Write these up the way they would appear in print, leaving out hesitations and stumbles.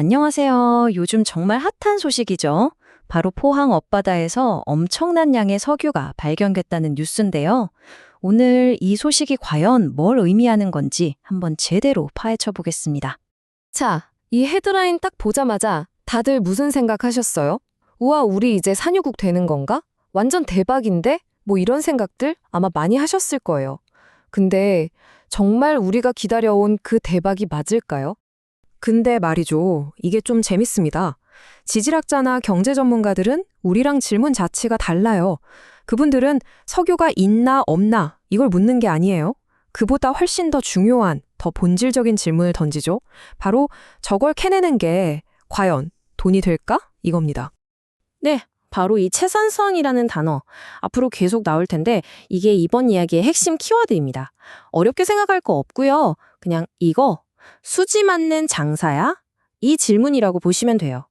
안녕하세요. 요즘 정말 핫한 소식이죠. 바로 포항 앞바다에서 엄청난 양의 석유가 발견됐다는 뉴스인데요. 오늘 이 소식이 과연 뭘 의미하는 건지 한번 제대로 파헤쳐 보겠습니다. 자, 이 헤드라인 딱 보자마자 다들 무슨 생각하셨어요? 우와, 우리 이제 산유국 되는 건가? 완전 대박인데? 뭐 이런 생각들 아마 많이 하셨을 거예요. 근데 정말 우리가 기다려온 그 대박이 맞을까요? 근데 말이죠. 이게 좀 재밌습니다. 지질학자나 경제 전문가들은 우리랑 질문 자체가 달라요. 그분들은 석유가 있나 없나 이걸 묻는 게 아니에요. 그보다 훨씬 더 중요한, 더 본질적인 질문을 던지죠. 바로 저걸 캐내는 게 과연 돈이 될까? 이겁니다. 네, 바로 이 채산성이라는 단어. 앞으로 계속 나올 텐데 이게 이번 이야기의 핵심 키워드입니다. 어렵게 생각할 거 없고요. 그냥 이거 수지 맞는 장사야? 이 질문이라고 보시면 돼요.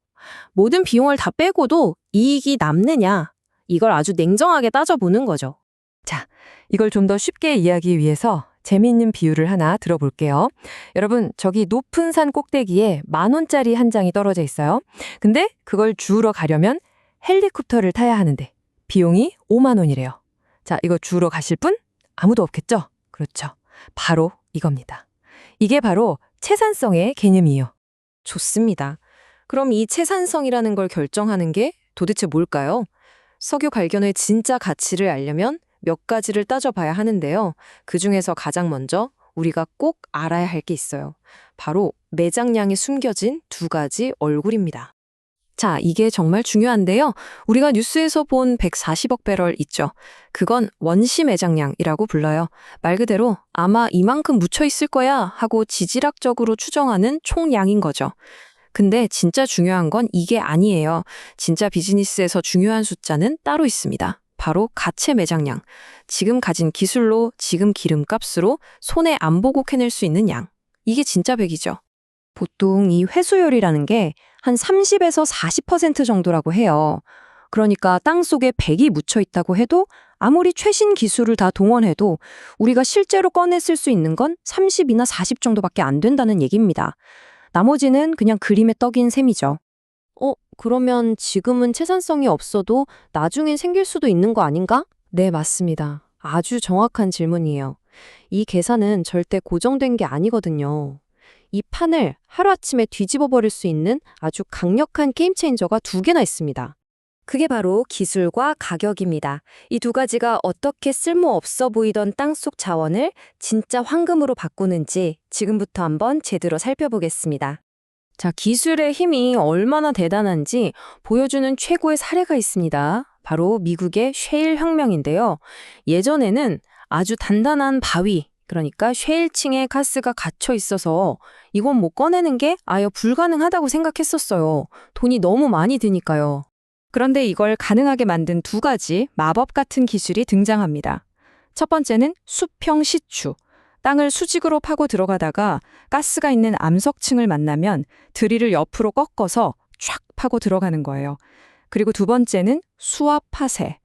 모든 비용을 다 빼고도 이익이 남느냐? 이걸 아주 냉정하게 따져보는 거죠. 자, 이걸 좀 더 쉽게 이해하기 위해서 재미있는 비유를 하나 들어볼게요. 여러분, 저기 높은 산 꼭대기에 10,000원짜리 한 장이 떨어져 있어요. 근데 그걸 주우러 가려면 헬리콥터를 타야 하는데 비용이 5만 원이래요. 자, 이거 주우러 가실 분? 아무도 없겠죠? 그렇죠. 바로 이겁니다. 이게 바로 채산성의 개념이에요. 좋습니다. 그럼 이 채산성이라는 걸 결정하는 게 도대체 뭘까요? 석유 발견의 진짜 가치를 알려면 몇 가지를 따져봐야 하는데요. 그중에서 가장 먼저 우리가 꼭 알아야 할 게 있어요. 바로 매장량이 숨겨진 두 가지 얼굴입니다. 자, 이게 정말 중요한데요. 우리가 뉴스에서 본 140억 배럴 있죠. 그건 원시 매장량이라고 불러요. 말 그대로 아마 이만큼 묻혀 있을 거야 하고 지질학적으로 추정하는 총량인 거죠. 근데 진짜 중요한 건 이게 아니에요. 진짜 비즈니스에서 중요한 숫자는 따로 있습니다. 바로 가채 매장량. 지금 가진 기술로, 지금 기름값으로 손에 안 보고 캐낼 수 있는 양. 이게 진짜 백이죠. 보통 이 회수율이라는 게 한 30에서 40% 정도라고 해요. 그러니까 땅 속에 100이 묻혀 있다고 해도 아무리 최신 기술을 다 동원해도 우리가 실제로 꺼냈을 수 있는 건 30이나 40 정도밖에 안 된다는 얘기입니다. 나머지는 그냥 그림의 떡인 셈이죠. 그러면 지금은 채산성이 없어도 나중엔 생길 수도 있는 거 아닌가? 네, 맞습니다. 아주 정확한 질문이에요. 이 계산은 절대 고정된 게 아니거든요. 이 판을 하루아침에 뒤집어 버릴 수 있는 아주 강력한 게임 체인저가 두 개나 있습니다. 그게 바로 기술과 가격입니다. 이 두 가지가 어떻게 쓸모없어 보이던 땅속 자원을 진짜 황금으로 바꾸는지 지금부터 한번 제대로 살펴보겠습니다. 자, 기술의 힘이 얼마나 대단한지 보여주는 최고의 사례가 있습니다. 바로 미국의 셰일 혁명인데요. 예전에는 아주 단단한 바위, 그러니까 셰일층에 가스가 갇혀 있어서 이건 못 꺼내는 게 아예 불가능하다고 생각했었어요. 돈이 너무 많이 드니까요. 그런데 이걸 가능하게 만든 두 가지 마법 같은 기술이 등장합니다. 첫 번째는 수평 시추. 땅을 수직으로 파고 들어가다가 가스가 있는 암석층을 만나면 드릴을 옆으로 꺾어서 촥 파고 들어가는 거예요. 그리고 두 번째는 수압 파쇄.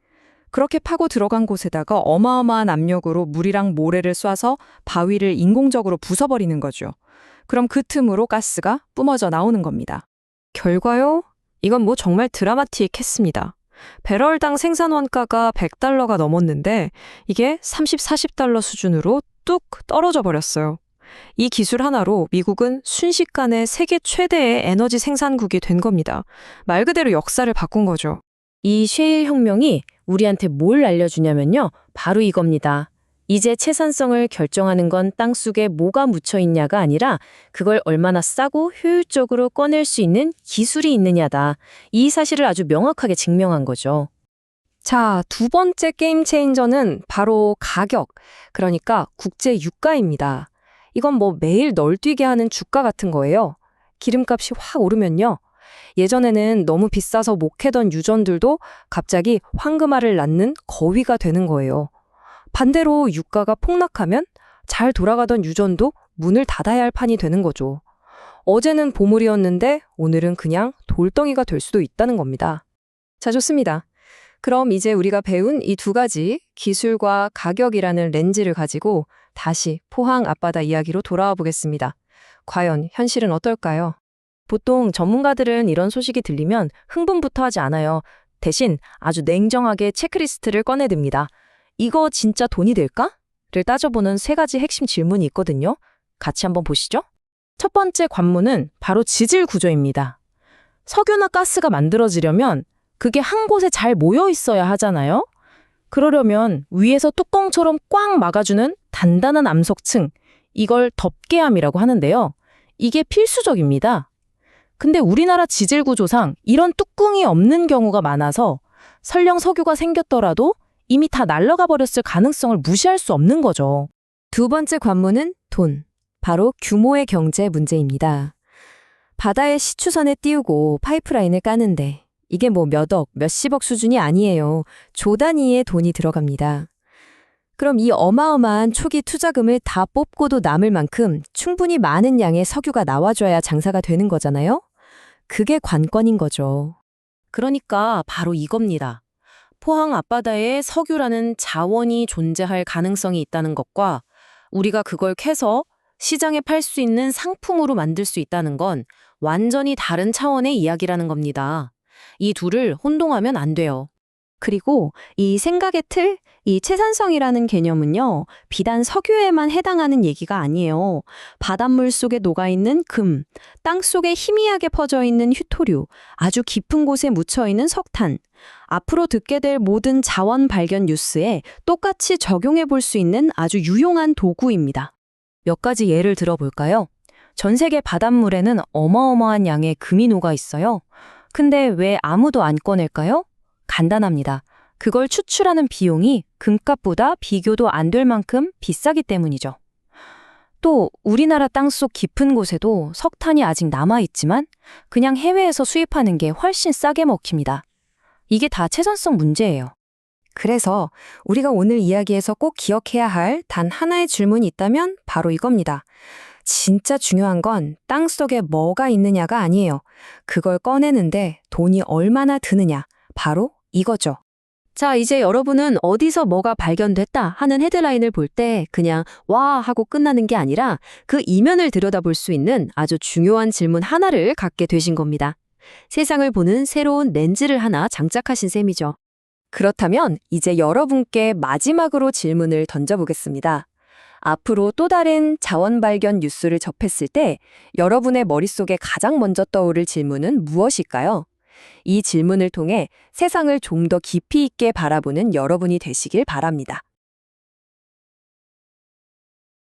그렇게 파고 들어간 곳에다가 어마어마한 압력으로 물이랑 모래를 쏴서 바위를 인공적으로 부숴버리는 거죠. 그럼 그 틈으로 가스가 뿜어져 나오는 겁니다. 결과요? 이건 뭐 정말 드라마틱했습니다. 배럴당 생산 원가가 $100가 넘었는데 이게 30, $40 수준으로 뚝 떨어져 버렸어요. 이 기술 하나로 미국은 순식간에 세계 최대의 에너지 생산국이 된 겁니다. 말 그대로 역사를 바꾼 거죠. 이 셰일 혁명이 우리한테 뭘 알려주냐면요. 바로 이겁니다. 이제 채산성을 결정하는 건 땅속에 뭐가 묻혀 있냐가 아니라 그걸 얼마나 싸고 효율적으로 꺼낼 수 있는 기술이 있느냐다. 이 사실을 아주 명확하게 증명한 거죠. 자, 두 번째 게임 체인저는 바로 가격, 그러니까 국제 유가입니다. 이건 뭐 매일 널뛰게 하는 주가 같은 거예요. 기름값이 확 오르면요. 예전에는 너무 비싸서 못 캐던 유전들도 갑자기 황금알을 낳는 거위가 되는 거예요. 반대로 유가가 폭락하면 잘 돌아가던 유전도 문을 닫아야 할 판이 되는 거죠. 어제는 보물이었는데 오늘은 그냥 돌덩이가 될 수도 있다는 겁니다. 자, 좋습니다. 그럼 이제 우리가 배운 이 두 가지 기술과 가격이라는 렌즈를 가지고 다시 포항 앞바다 이야기로 돌아와 보겠습니다. 과연 현실은 어떨까요? 보통 전문가들은 이런 소식이 들리면 흥분부터 하지 않아요. 대신 아주 냉정하게 체크리스트를 꺼내듭니다. 이거 진짜 돈이 될까? 를 따져보는 세 가지 핵심 질문이 있거든요. 같이 한번 보시죠. 첫 번째 관문은 바로 지질 구조입니다. 석유나 가스가 만들어지려면 그게 한 곳에 잘 모여 있어야 하잖아요. 그러려면 위에서 뚜껑처럼 꽉 막아주는 단단한 암석층, 이걸 덮개암이라고 하는데요. 이게 필수적입니다. 근데 우리나라 지질 구조상 이런 뚜껑이 없는 경우가 많아서 설령 석유가 생겼더라도 이미 다 날아가 버렸을 가능성을 무시할 수 없는 거죠. 두 번째 관문은 돈. 바로 규모의 경제 문제입니다. 바다에 시추선에 띄우고 파이프라인을 까는데 이게 뭐 몇억, 몇십억 수준이 아니에요. 조 단위의 돈이 들어갑니다. 그럼 이 어마어마한 초기 투자금을 다 뽑고도 남을 만큼 충분히 많은 양의 석유가 나와줘야 장사가 되는 거잖아요? 그게 관건인 거죠. 그러니까 바로 이겁니다. 포항 앞바다에 석유라는 자원이 존재할 가능성이 있다는 것과 우리가 그걸 캐서 시장에 팔 수 있는 상품으로 만들 수 있다는 건 완전히 다른 차원의 이야기라는 겁니다. 이 둘을 혼동하면 안 돼요. 그리고 이 생각의 틀, 이 채산성이라는 개념은요, 비단 석유에만 해당하는 얘기가 아니에요. 바닷물 속에 녹아있는 금, 땅 속에 희미하게 퍼져 있는 휴토류, 아주 깊은 곳에 묻혀있는 석탄, 앞으로 듣게 될 모든 자원 발견 뉴스에 똑같이 적용해 볼 수 있는 아주 유용한 도구입니다. 몇 가지 예를 들어볼까요? 전 세계 바닷물에는 어마어마한 양의 금이 녹아 있어요. 근데 왜 아무도 안 꺼낼까요? 간단합니다. 그걸 추출하는 비용이 금값보다 비교도 안 될 만큼 비싸기 때문이죠. 또 우리나라 땅속 깊은 곳에도 석탄이 아직 남아있지만 그냥 해외에서 수입하는 게 훨씬 싸게 먹힙니다. 이게 다 채선성 문제예요. 그래서 우리가 오늘 이야기에서 꼭 기억해야 할 단 하나의 질문이 있다면 바로 이겁니다. 진짜 중요한 건 땅 속에 뭐가 있느냐가 아니에요. 그걸 꺼내는데 돈이 얼마나 드느냐. 바로 이거죠. 자, 이제 여러분은 어디서 뭐가 발견됐다 하는 헤드라인을 볼 때 그냥 와 하고 끝나는 게 아니라 그 이면을 들여다볼 수 있는 아주 중요한 질문 하나를 갖게 되신 겁니다. 세상을 보는 새로운 렌즈를 하나 장착하신 셈이죠. 그렇다면 이제 여러분께 마지막으로 질문을 던져보겠습니다. 앞으로 또 다른 자원 발견 뉴스를 접했을 때 여러분의 머릿속에 가장 먼저 떠오를 질문은 무엇일까요? 이 질문을 통해 세상을 좀 더 깊이 있게 바라보는 여러분이 되시길 바랍니다.